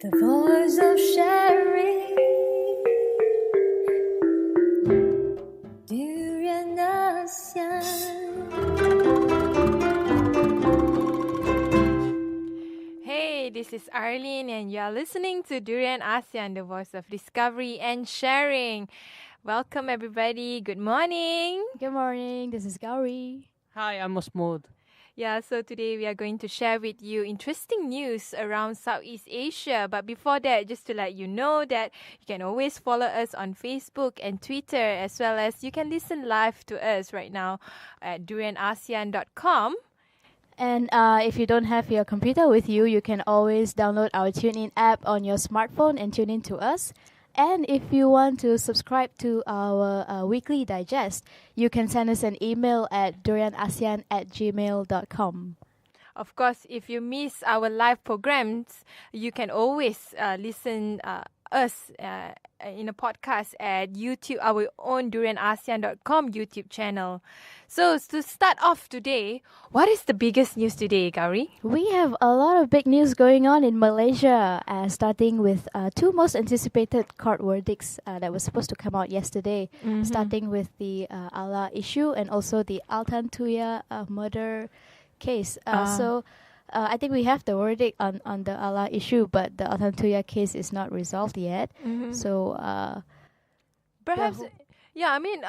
The voice of sharing Durian ASEAN. Hey, this is Arlene, and you're listening to Durian ASEAN, the voice of discovery and sharing. Welcome, everybody. Good morning. Good morning, this is Gowri. Hi, I'm Asmod. Yeah, so today we are going to share with you interesting news around Southeast Asia. But before that, just to let you know that you can always follow us on Facebook and Twitter, as well as you can listen live to us right now at durianasean.com. And if you don't have your computer with you, you can always download our TuneIn app on your smartphone and tune in to us. And if you want to subscribe to our weekly digest, you can send us an email at durianasean@gmail.com. Of course, if you miss our live programs, you can always listen us in a podcast at YouTube, our own durianasean.com YouTube channel. So to start off today, what is the biggest news today, Gowri? We have a lot of big news going on in Malaysia, starting with two most anticipated court verdicts that were supposed to come out yesterday, starting with the Allah issue and also the Altan Tuya murder case. So I think we have the verdict on the Allah issue, but the Altan Tuya case is not resolved yet. So Perhaps, yeah. I mean,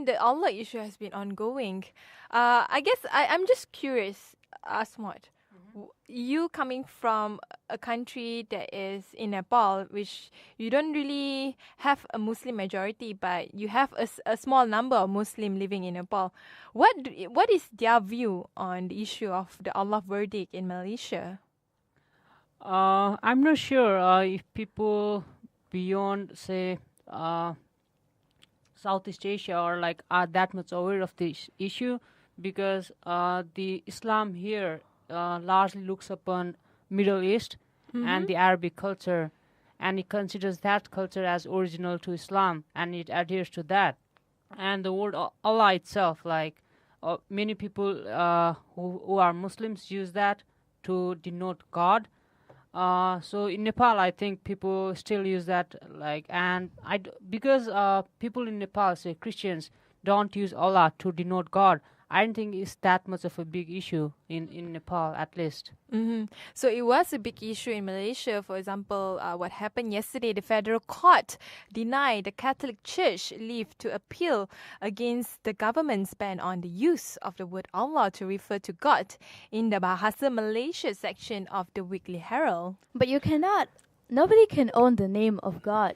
the Allah issue has been ongoing. I guess I'm just curious, Asmod. You coming from a country that is in Nepal, which you don't really have a Muslim majority, but you have a small number of Muslim living in Nepal. What is their view on the issue of the Allah verdict in Malaysia? I'm not sure if people beyond, say, Southeast Asia are that much aware of this issue, because the Islam here largely looks upon Middle East and the Arabic culture, and it considers that culture as original to Islam, and it adheres to that. And the word Allah itself, many people who are Muslims use that to denote God. So in Nepal, I think people still use that, because people in Nepal, say Christians, don't use Allah to denote God. I don't think it's that much of a big issue in Nepal, at least. So it was a big issue in Malaysia. For example, what happened yesterday, the federal court denied the Catholic Church leave to appeal against the government's ban on the use of the word Allah to refer to God in the Bahasa Malaysia section of the Weekly Herald. but nobody can own the name of God.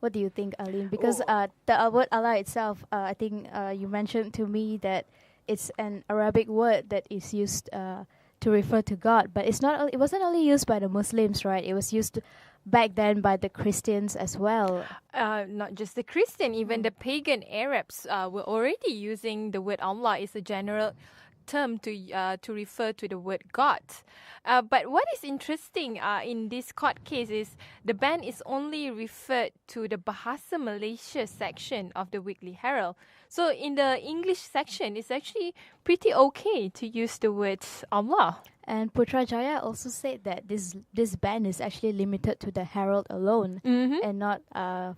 What do you think, Arlene? Because the word Allah itself, I think you mentioned to me that it's an Arabic word that is used to refer to God, but it's not. It wasn't only used by the Muslims, right? It was used back then by the Christians as well. Not just the Christian, even the pagan Arabs were already using the word Allah. It's a general term to refer to the word God. But what is interesting in this court case is the ban is only referred to the Bahasa Malaysia section of the Weekly Herald. So in the English section, it's actually pretty okay to use the word Allah. And Putrajaya also said that this ban is actually limited to the Herald alone and not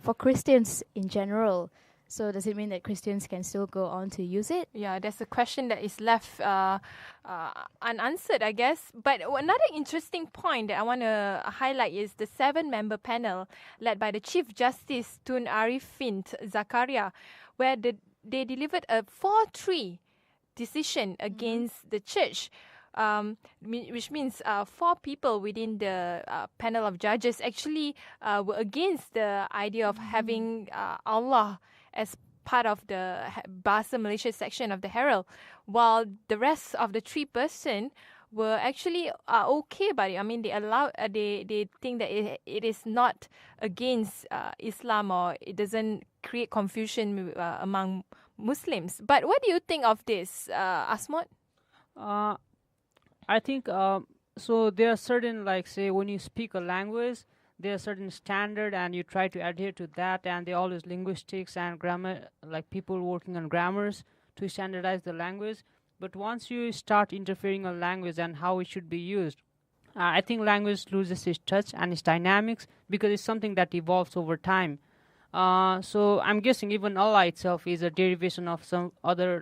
for Christians in general. So does it mean that Christians can still go on to use it? Yeah, that's a question that is left unanswered, I guess. But another interesting point that I want to highlight is the 7-member panel led by the Chief Justice Tun Arifin Zakaria, where they delivered a 4-3 decision against the church. Which means 4 people within the panel of judges actually were against the idea of having Allah as part of the Bahasa Malaysia section of the Herald, while the rest of the 3% were actually okay about it. I mean, they think that it is not against Islam, or it doesn't create confusion among Muslims. But what do you think of this, Asmod? I think so. There are certain, say, when you speak a language, there are certain standard, and you try to adhere to that. And they always linguistics and grammar, like people working on grammars to standardize the language. But once you start interfering on language and how it should be used, I think language loses its touch and its dynamics because it's something that evolves over time. So I'm guessing even Allah itself is a derivation of some other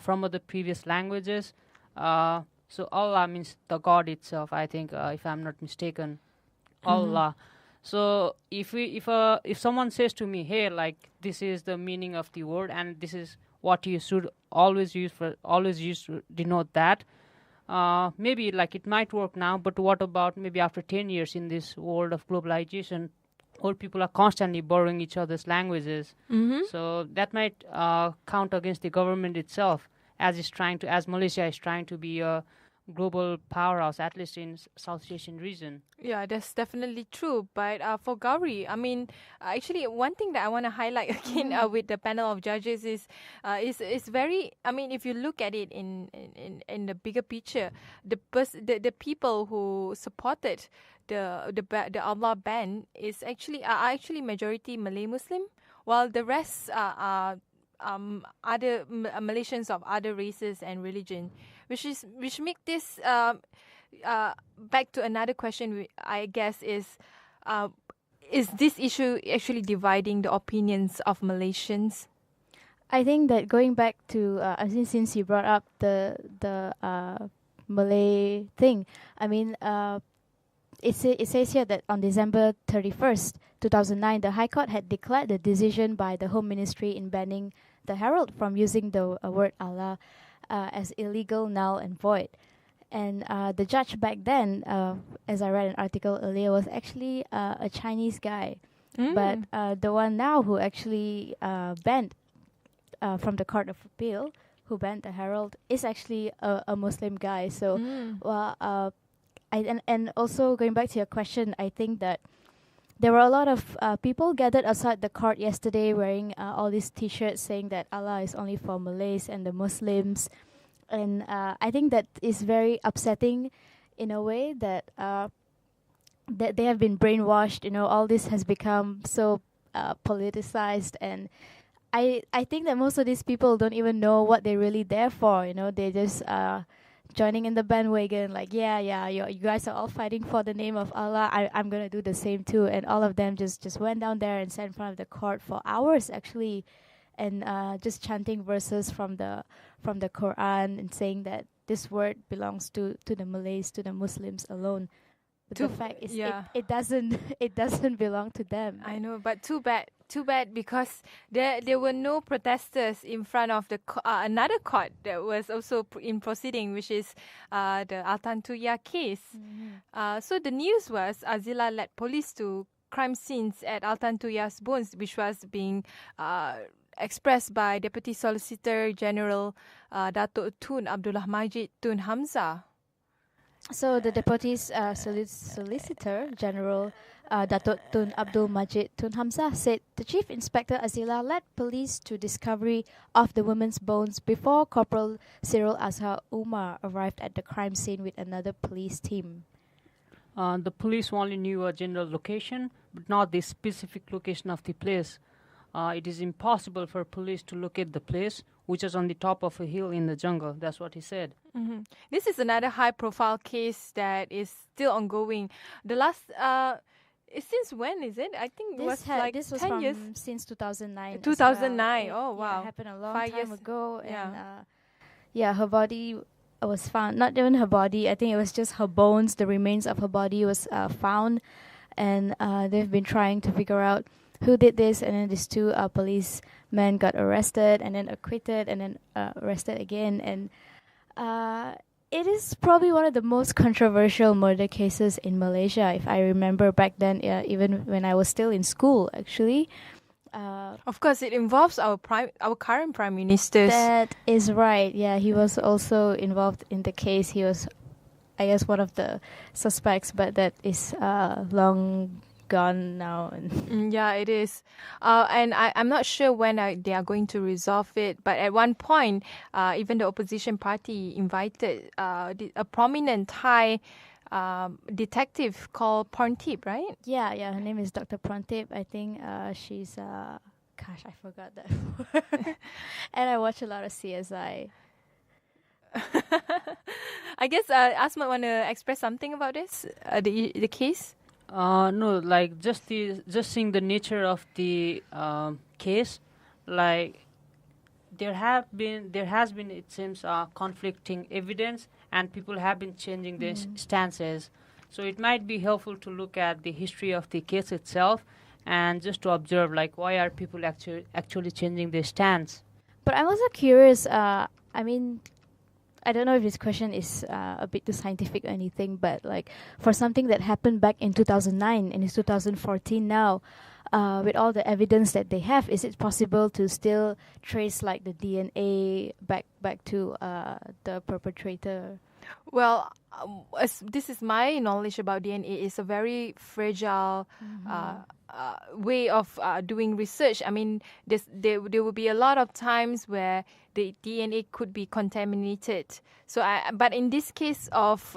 from other previous languages. So Allah means the God itself. I think, if I'm not mistaken, Allah. So if someone says to me, "Hey, like this is the meaning of the word, and this is what you should always use to denote that," maybe like it might work now. But what about maybe after 10 years in this world of globalization? All people are constantly borrowing each other's languages, so that might count against the government itself, as Malaysia is trying to be a global powerhouse, at least in South Asian region. Yeah, that's definitely true. But for Gowri, I mean, actually, one thing that I want to highlight again with the panel of judges is very. I mean, if you look at it in the bigger picture, the people who supported the Allah ban are actually majority Malay Muslim, while the rest are other Malaysians of other races and religion, which make this back to another question. I guess is this issue actually dividing the opinions of Malaysians? I think that going back to since you brought up the Malay thing, I mean, it says here that on December 31st, 2009, the High Court had declared the decision by the Home Ministry in banning the Herald from using the word Allah as illegal, null, and void. And the judge back then, as I read an article earlier, was actually a Chinese guy. But the one now who actually banned from the Court of Appeal, who banned the Herald, is actually a Muslim guy. So, and also going back to your question, I think that there were a lot of people gathered outside the court yesterday wearing all these T-shirts saying that Allah is only for Malays and the Muslims. And I think that is very upsetting in a way that that they have been brainwashed. You know, all this has become so politicized, and I think that most of these people don't even know what they're really there for. You know, they just joining in the bandwagon, like, you guys are all fighting for the name of Allah. I'm gonna do the same too. And all of them just went down there and sat in front of the court for hours actually, and just chanting verses from the Quran and saying that this word belongs to the Malays, to the Muslims alone. But the fact is, it doesn't belong to them. I know, but too bad because there were no protesters in front of the another court that was also in proceeding, which is the Altan Tuya case. So the news was Azila led police to crime scenes at Altan Tuya's bones, which was being expressed by Deputy Solicitor General Datuk Tun Abdullah Majid Tun Hamzah. So the Deputy Solicitor General Datuk Tun Abdul Majid Tun Hamzah said the Chief Inspector Azila led police to discovery of the woman's bones before Corporal Cyril Azhar Umar arrived at the crime scene with another police team. The police only knew a general location, but not the specific location of the place. It is impossible for police to locate the place, which is on the top of a hill in the jungle. That's what he said. This is another high-profile case that is still ongoing. The last, since when is it? I think this was 10 from years. Since 2009. 2009. Well. Oh wow! It happened a long 5 time years ago. Yeah. And her body was found. Not even her body. I think it was just her bones. The remains of her body was found, and they've been trying to figure out who did this. And then these two policemen got arrested, and then acquitted, and then arrested again. And it is probably one of the most controversial murder cases in Malaysia, if I remember back then, even when I was still in school, actually. Of course, it involves our current Prime Minister. That is right. Yeah, he was also involved in the case. He was, I guess, one of the suspects, but that is long gone now. Yeah, it is. And I'm not sure when they are going to resolve it. But at one point, even the opposition party invited a prominent Thai detective called Porntip, right? Yeah. Her name is Dr. Porntip. I think she's... gosh, I forgot that word. And I watch a lot of CSI. I guess Asmod want to express something about this, the case. No, like just seeing the nature of the case, like there has been, it seems, conflicting evidence, and people have been changing their stances. So it might be helpful to look at the history of the case itself, and just to observe, like, why are people actually changing their stance. But I'm also curious. I mean, I don't know if this question is a bit too scientific or anything, but like for something that happened back in 2009 and it's 2014 now, with all the evidence that they have, is it possible to still trace like the DNA back to the perpetrator? Well, as this is my knowledge about DNA, it's a very fragile way of doing research. I mean, there will be a lot of times where the DNA could be contaminated. So, but in this case of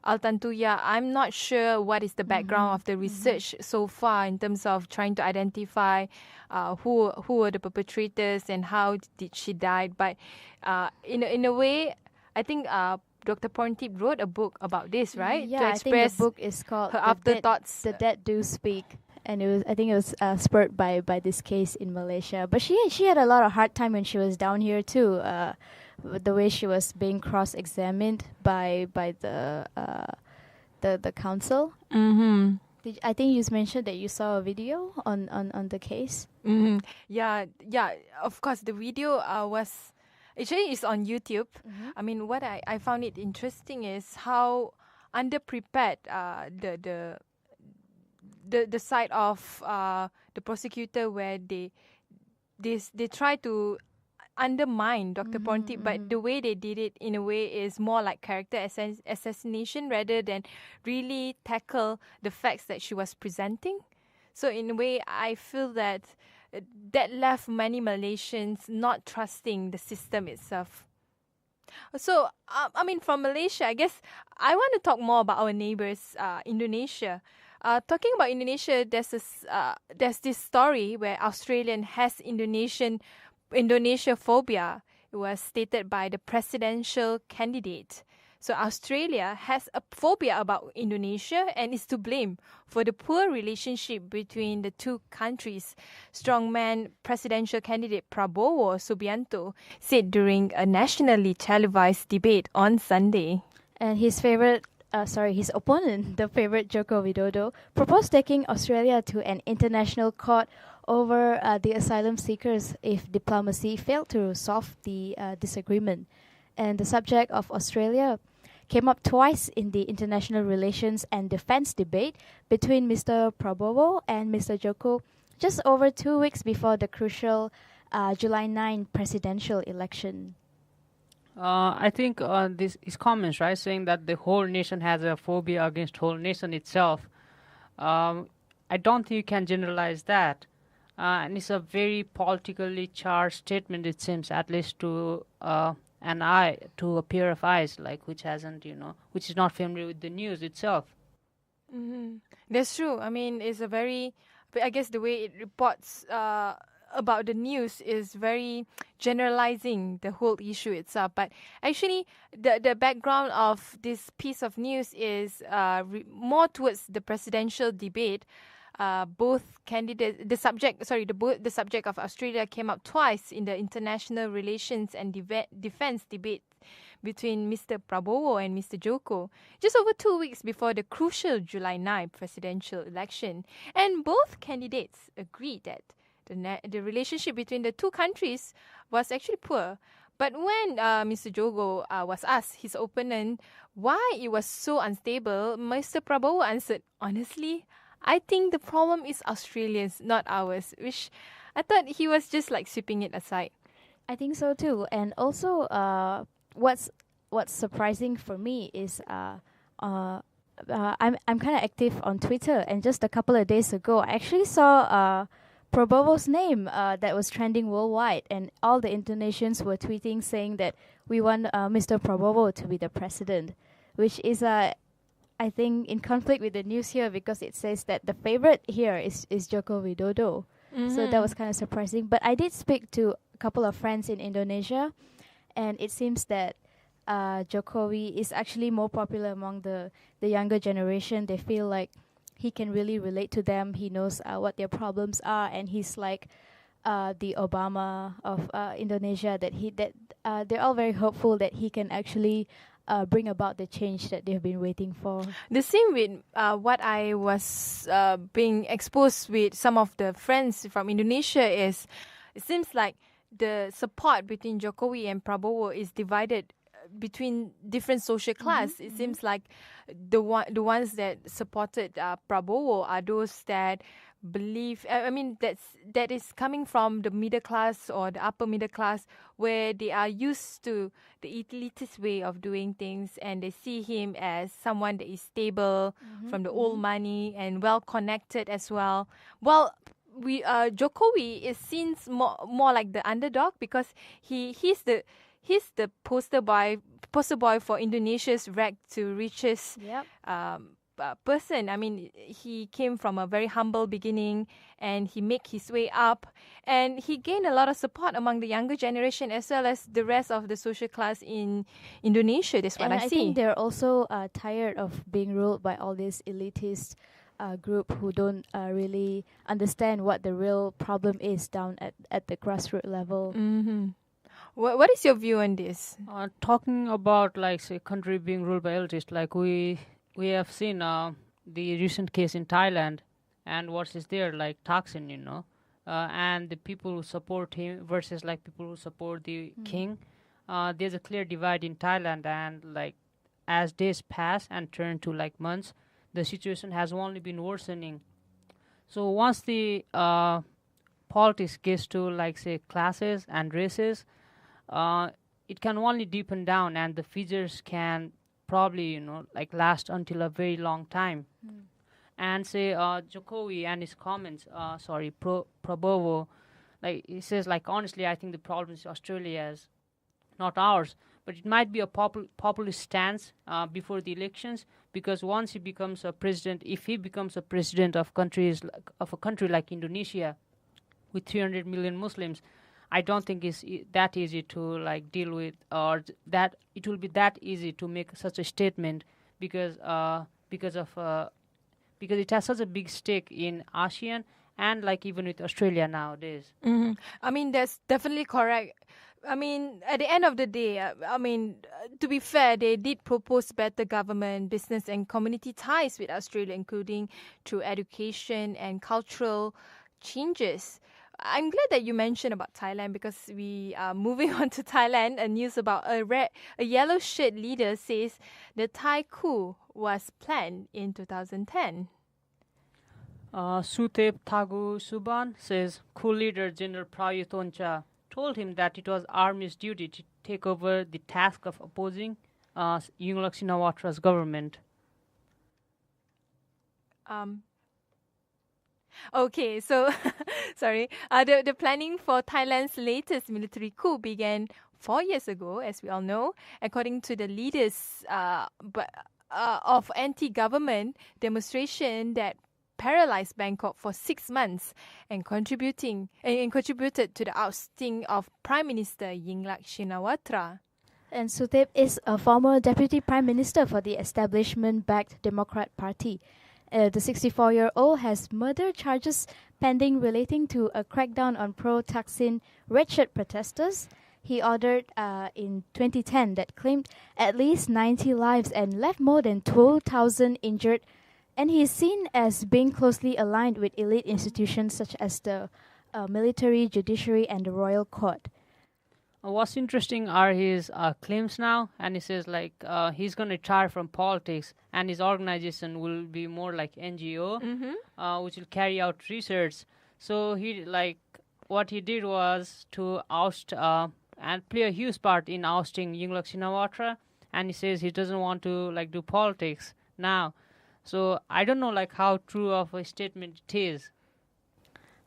Altantuya, I'm not sure what is the background of the research so far in terms of trying to identify who were the perpetrators and how did she die. But in a way, I think Dr. Porntip wrote a book about this, right? Yeah, to I think the book is called her afterthoughts. The Dead Do Speak. And I think it was spurred by this case in Malaysia. But she had a lot of hard time when she was down here too. The way she was being cross-examined by the council. Mm-hmm. I think you mentioned that you saw a video on the case. Mm-hmm. Yeah. Of course, the video was actually is on YouTube. I mean, what I found it interesting is how underprepared the side of the prosecutor, where they try to undermine Dr. Porntip, but the way they did it in a way is more like character assassination rather than really tackle the facts that she was presenting. So in a way, I feel that left many Malaysians not trusting the system itself. So, I mean, from Malaysia, I guess I want to talk more about our neighbours, Indonesia. Talking about Indonesia, there's this story where Australian has Indonesia phobia. It was stated by the presidential candidate. So Australia has a phobia about Indonesia and is to blame for the poor relationship between the two countries, strongman presidential candidate Prabowo Subianto said during a nationally televised debate on Sunday. And his opponent, the favorite Joko Widodo, proposed taking Australia to an international court over the asylum seekers if diplomacy failed to solve the disagreement. And the subject of Australia came up twice in the international relations and defense debate between Mr. Prabowo and Mr. Joko just over 2 weeks before the crucial July 9 presidential election. I think this is comments, right, saying that the whole nation has a phobia against whole nation itself. I don't think you can generalize that. And it's a very politically charged statement, it seems, at least to to a pair of eyes, like which is not familiar with the news itself. Mm-hmm. That's true. I mean, I guess the way it reports about the news is very generalizing the whole issue itself. But actually, the background of this piece of news is more towards the presidential debate. Both candidates, the subject of Australia came up twice in the international relations and defense debate between Mr. Prabowo and Mr. Joko, just over 2 weeks before the crucial July 9 presidential election. And both candidates agreed that the relationship between the two countries was actually poor. But when Mr. Joko was asked, his opponent, why it was so unstable, Mr. Prabowo answered, honestly, I think the problem is Australians, not ours, which I thought he was just like sweeping it aside. I think so too. And also, what's surprising for me is I'm kind of active on Twitter, and just a couple of days ago, I actually saw Prabowo's name that was trending worldwide, and all the Indonesians were tweeting saying that we want Mr. Prabowo to be the president, which is I think in conflict with the news here, because it says that the favorite here is Joko Widodo. So that was kind of surprising. But I did speak to a couple of friends in Indonesia, and it seems that Jokowi is actually more popular among the younger generation. They feel like he can really relate to them. He knows what their problems are, and he's like the Obama of Indonesia. They're all very hopeful that he can actually bring about the change that they've been waiting for. The same with what I was being exposed with some of the friends from Indonesia is, it seems like the support between Jokowi and Prabowo is divided between different social class. It seems like the ones that supported Prabowo are those that believe, that is coming from the middle class or the upper middle class, where they are used to the elitist way of doing things, and they see him as someone that is stable from the old money and well connected as well. Well, Jokowi is seen more like the underdog, because he's the poster boy for Indonesia's rag to riches person. I mean, he came from a very humble beginning, and he made his way up, and he gained a lot of support among the younger generation as well as the rest of the social class in Indonesia. That's what I see. I think they're also tired of being ruled by all these elitist group who don't really understand what the real problem is down at the grassroots level. What is your view on this? Talking about, like, say, country being ruled by elitists, like we have seen the recent case in Thailand, and what is there, like Thaksin, and the people who support him versus like people who support the king. There's a clear divide in Thailand, and like as days pass and turn to like months, the situation has only been worsening. So once the politics gets to, like, say, classes and races, it can only deepen down, and the fissures can probably, like, last until a very long time. And say Jokowi and his comments, Prabowo, like he says, like, honestly, I think the problem is Australia's, not ours. But it might be a populist stance before the elections, because once he becomes a president, if he becomes a president of a country like Indonesia, with 300 million Muslims, I don't think it's that easy to, like, deal with, or that it will be that easy to make such a statement, because it has such a big stake in ASEAN and, like, even with Australia nowadays. I mean, that's definitely correct. I mean, at the end of the day, to be fair, they did propose better government, business and community ties with Australia, including through education and cultural changes. I'm glad that you mentioned about Thailand, because we are moving on to Thailand. A news about a yellow shirt leader says the Thai coup was planned in 2010. Suthep Thagu Suban says coup leader General Prayut Chan-o-cha told him that it was army's duty to take over the task of opposing Yingluck Shinawatra's government. Okay, so sorry. The planning for Thailand's latest military coup began 4 years ago, as we all know, according to the leaders of anti-government demonstration that paralyzed Bangkok for 6 months and contributed to the ousting of Prime Minister Yingluck Shinawatra. And Suthep is a former deputy prime minister for the establishment-backed Democrat Party. The 64-year-old has murder charges pending relating to a crackdown on pro-Thaksin red shirt protesters he ordered in 2010 that claimed at least 90 lives and left more than 12,000 injured. And he is seen as being closely aligned with elite institutions such as the military, judiciary, and the royal court. What's interesting are his claims now, and he says, like, he's going to retire from politics, and his organization will be more like NGO, which will carry out research. So what he did was to oust and play a huge part in ousting Yingluck Shinawatra, and he says he doesn't want to, like, do politics now. So I don't know, like, how true of a statement it is.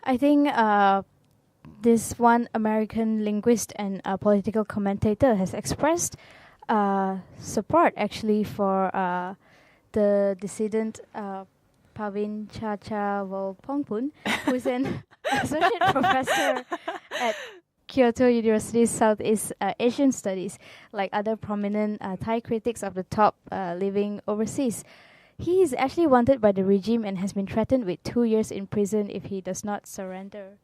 I think this one American linguist and political commentator has expressed support actually for the dissident Pavin Chacha Volpongpun, who is an associate professor at Kyoto University's Southeast Asian Studies, like other prominent Thai critics of the top living overseas. He is actually wanted by the regime and has been threatened with 2 years in prison if he does not surrender.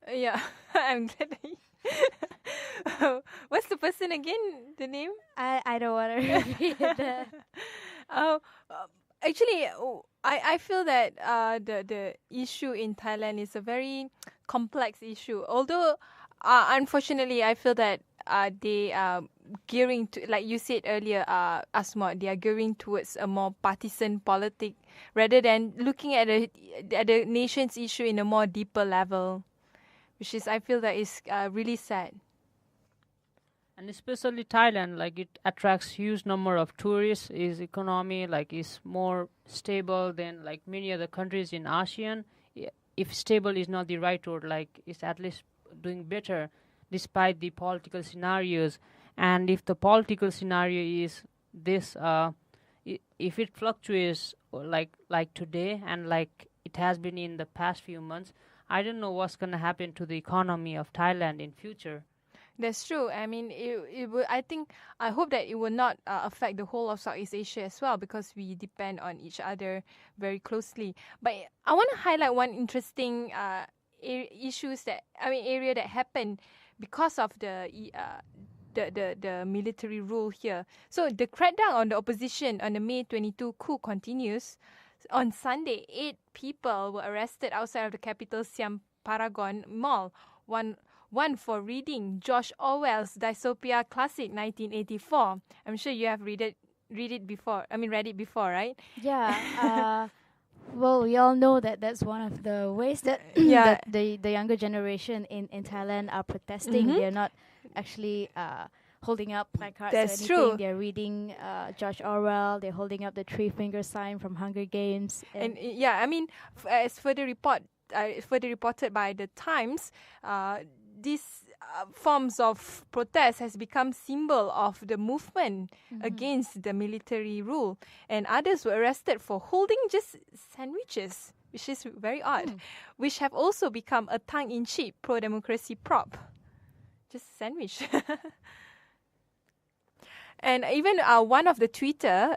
Yeah, I'm glad. What's the person again? The name? I don't want to repeat that. Oh, actually, I feel that the issue in Thailand is a very complex issue. Although, unfortunately, I feel that they are gearing to, like you said earlier, Asmod, they are gearing towards a more partisan politic rather than looking at the nation's issue in a more deeper level, which is, I feel that is really sad. And especially Thailand, like it attracts huge number of tourists. Its economy is more stable than like many other countries in ASEAN. If stable is not the right word, like it's at least doing better despite the political scenarios. And if the political scenario is this, if it fluctuates like today and like it has been in the past few months, I don't know what's gonna happen to the economy of Thailand in future. That's true. I mean, it will. I hope that it will not affect the whole of Southeast Asia as well, because we depend on each other very closely. But I want to highlight one interesting area that happened because of the military rule here. So the crackdown on the opposition on the May 22 coup continues. On Sunday, 8 people were arrested outside of the capital Siam Paragon Mall. One for reading George Orwell's dystopia classic 1984. I'm sure you have read it before, right? Yeah. Well, we all know that that's one of the ways that, Yeah. that the younger generation in Thailand are protesting. Mhm. They're not actually holding up placards That's or anything. true. They're reading George Orwell. They're holding up the 3-finger sign from Hunger Games. And yeah, I mean, as further reported by the Times, these forms of protest has become symbol of the movement against the military rule, and others were arrested for holding just sandwiches, which is very odd, which have also become a tongue-in-cheek pro-democracy prop. Just sandwich. And even one of the Twitter,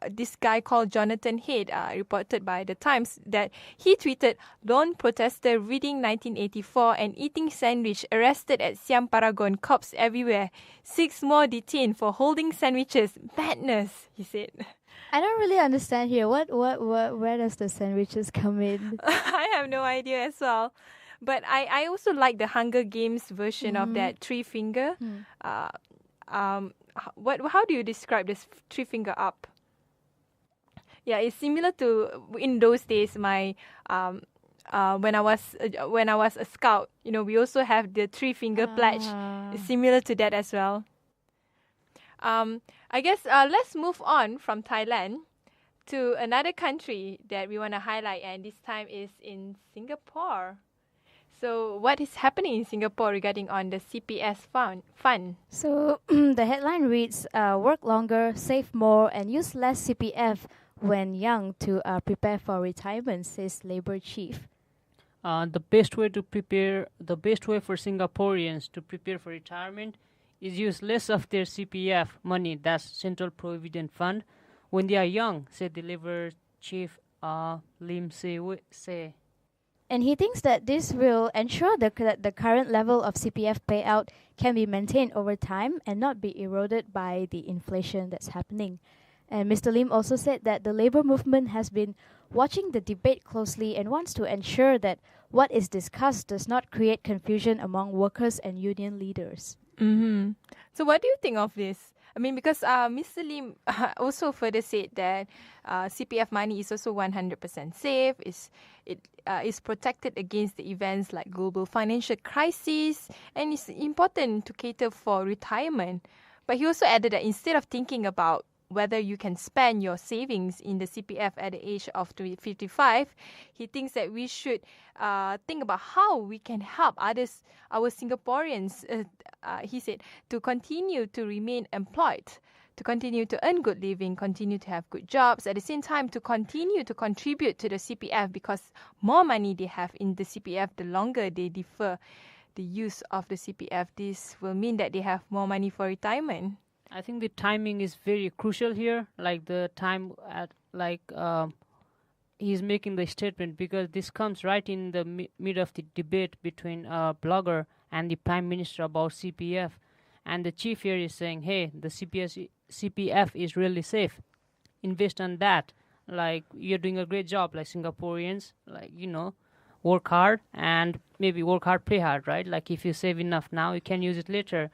this guy called Jonathan Head, reported by the Times that he tweeted, "Lone protester reading 1984 and eating sandwich arrested at Siam Paragon, cops everywhere. 6 more detained for holding sandwiches. Madness," he said. I don't really understand here. Where does the sandwiches come in? I have no idea as well. But I also like the Hunger Games version of that 3-finger. How do you describe this 3-finger up? Yeah, it's similar to in those days my when I was a scout. You know, we also have the 3-finger pledge. It's similar to that as well. I guess let's move on from Thailand to another country that we want to highlight, and this time is in Singapore. So what is happening in Singapore regarding on the CPS fund? So the headline reads, work longer, save more, and use less CPF when young to prepare for retirement, says Labour Chief. The best way for Singaporeans to prepare for retirement is use less of their CPF money, that's Central Provident Fund, when they are young, said the Labour Chief Lim Se. And he thinks that this will ensure that the current level of CPF payout can be maintained over time and not be eroded by the inflation that's happening. And Mr. Lim also said that the labour movement has been watching the debate closely and wants to ensure that what is discussed does not create confusion among workers and union leaders. Mm-hmm. So what do you think of this? I mean, because Mr. Lim also further said that CPF money is also 100% safe. Is protected against the events like global financial crisis, and it's important to cater for retirement. But he also added that instead of thinking about whether you can spend your savings in the CPF at the age of 55, he thinks that we should think about how we can help others, our Singaporeans, he said, to continue to remain employed, to continue to earn good living, continue to have good jobs, at the same time to continue to contribute to the CPF, because more money they have in the CPF, the longer they defer the use of the CPF, this will mean that they have more money for retirement. I think the timing is very crucial here, like the time at he's making the statement, because this comes right in the mid of the debate between a blogger and the Prime Minister about CPF. And the chief here is saying, hey, the CPF is really safe. Invest on that. Like, you're doing a great job, like Singaporeans, like, work hard and maybe work hard, play hard, right? Like, if you save enough now, you can use it later.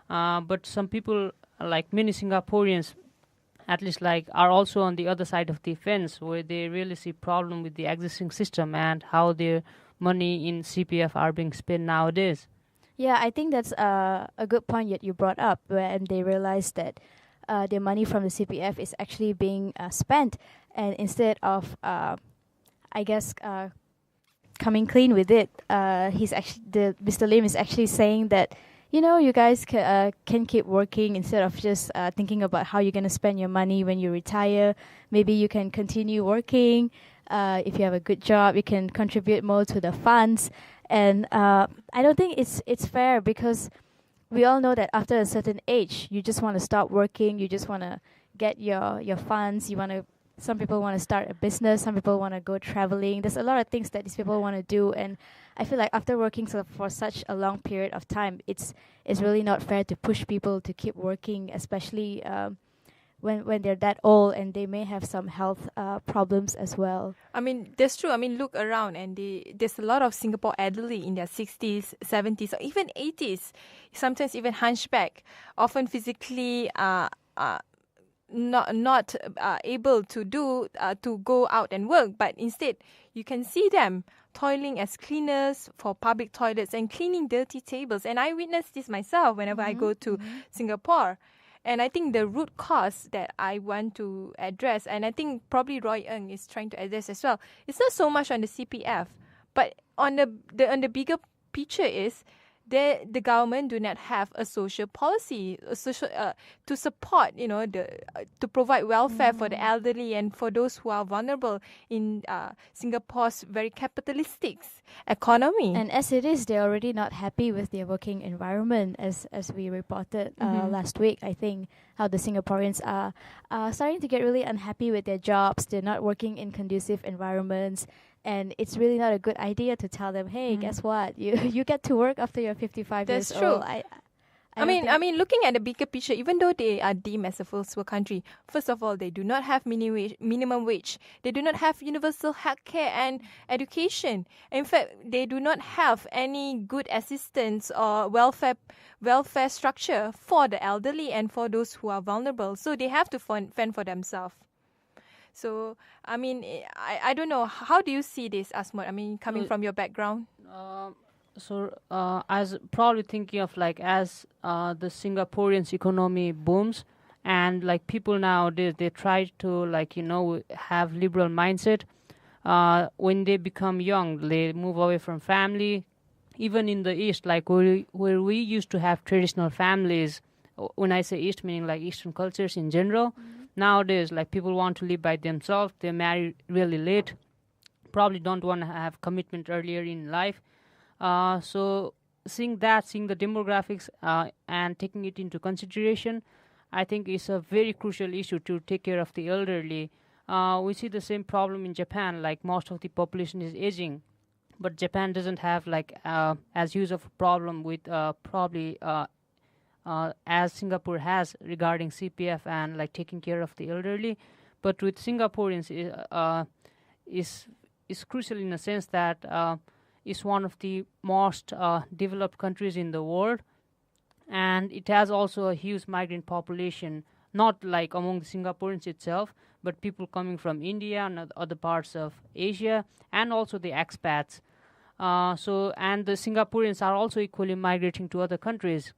But some people, like many Singaporeans, at least like are also on the other side of the fence, where they really see problem with the existing system and how their money in CPF are being spent nowadays. Yeah, I think that's a good point that you brought up, when they realize that their money from the CPF is actually being spent, and instead of, I guess, coming clean with it, Mr. Lim is actually saying that, you guys can keep working instead of just thinking about how you're going to spend your money when you retire. Maybe you can continue working. If you have a good job, you can contribute more to the funds. And I don't think it's fair, because we all know that after a certain age, you just want to stop working. You just want to get your funds. Some people want to start a business. Some people want to go traveling. There's a lot of things that these people want to do, and I feel like after working for such a long period of time, it's really not fair to push people to keep working, especially when they're that old and they may have some health problems as well. I mean, that's true. I mean, look around, and there's a lot of Singapore elderly in their 60s, 70s, or even 80s, sometimes even hunchback, often physically not able to go out and work, but instead you can see them toiling as cleaners for public toilets and cleaning dirty tables. And I witnessed this myself whenever I go to Singapore. And I think the root cause that I want to address, and I think probably Roy Ng is trying to address as well, it's not so much on the CPF, but on the bigger picture is the government do not have a social policy, to support, to provide welfare for the elderly and for those who are vulnerable in Singapore's very capitalistic economy. And as it is, they're already not happy with their working environment, as we reported last week. I think how the Singaporeans are starting to get really unhappy with their jobs. They're not working in conducive environments. And it's really not a good idea to tell them, hey, guess what? You get to work after you're 55 That's years true. old. I mean, looking at the bigger picture, even though they are deemed as a first world country, first of all, they do not have minimum wage. They do not have universal healthcare and education. In fact, they do not have any good assistance or welfare structure for the elderly and for those who are vulnerable. So they have to fend for themselves. So, I mean, I don't know. How do you see this, Asmod? I mean, coming from your background? As probably thinking of as the Singaporean's economy booms, and like people nowadays, they try to have liberal mindset. When they become young, they move away from family. Even in the East, where we used to have traditional families, when I say East, meaning Eastern cultures in general, nowadays, people want to live by themselves. They marry really late, probably don't want to have commitment earlier in life. So seeing the demographics and taking it into consideration, I think is a very crucial issue to take care of the elderly. We see the same problem in Japan, most of the population is aging, but Japan doesn't have as huge of a problem with probably as Singapore has regarding CPF and taking care of the elderly. But with Singaporeans is crucial in a sense that it's one of the most developed countries in the world, and it has also a huge migrant population, not among the Singaporeans itself, but people coming from India and other parts of Asia, and also the expats. And the Singaporeans are also equally migrating to other countries.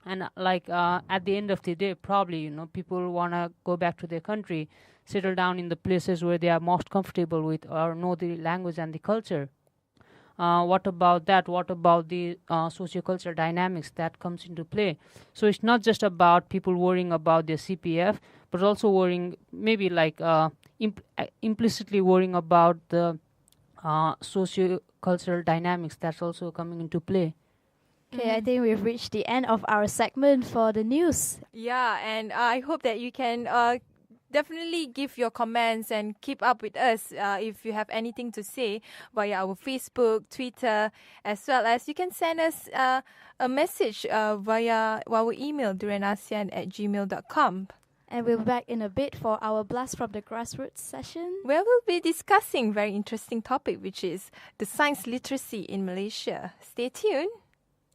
And at the end of the day, probably people want to go back to their country, settle down in the places where they are most comfortable with or know the language and the culture. What about that? What about the sociocultural dynamics that comes into play? So it's not just about people worrying about their CPF, but also worrying, maybe implicitly worrying about the sociocultural dynamics that's also coming into play. Okay, I think we've reached the end of our segment for the news. Yeah, and I hope that you can definitely give your comments and keep up with us if you have anything to say via our Facebook, Twitter, as well as you can send us a message via our email duranasian@gmail.com. And we'll be back in a bit for our Blast from the Grassroots session. Where we'll be discussing very interesting topic, which is the science literacy in Malaysia. Stay tuned.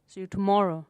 See you tomorrow.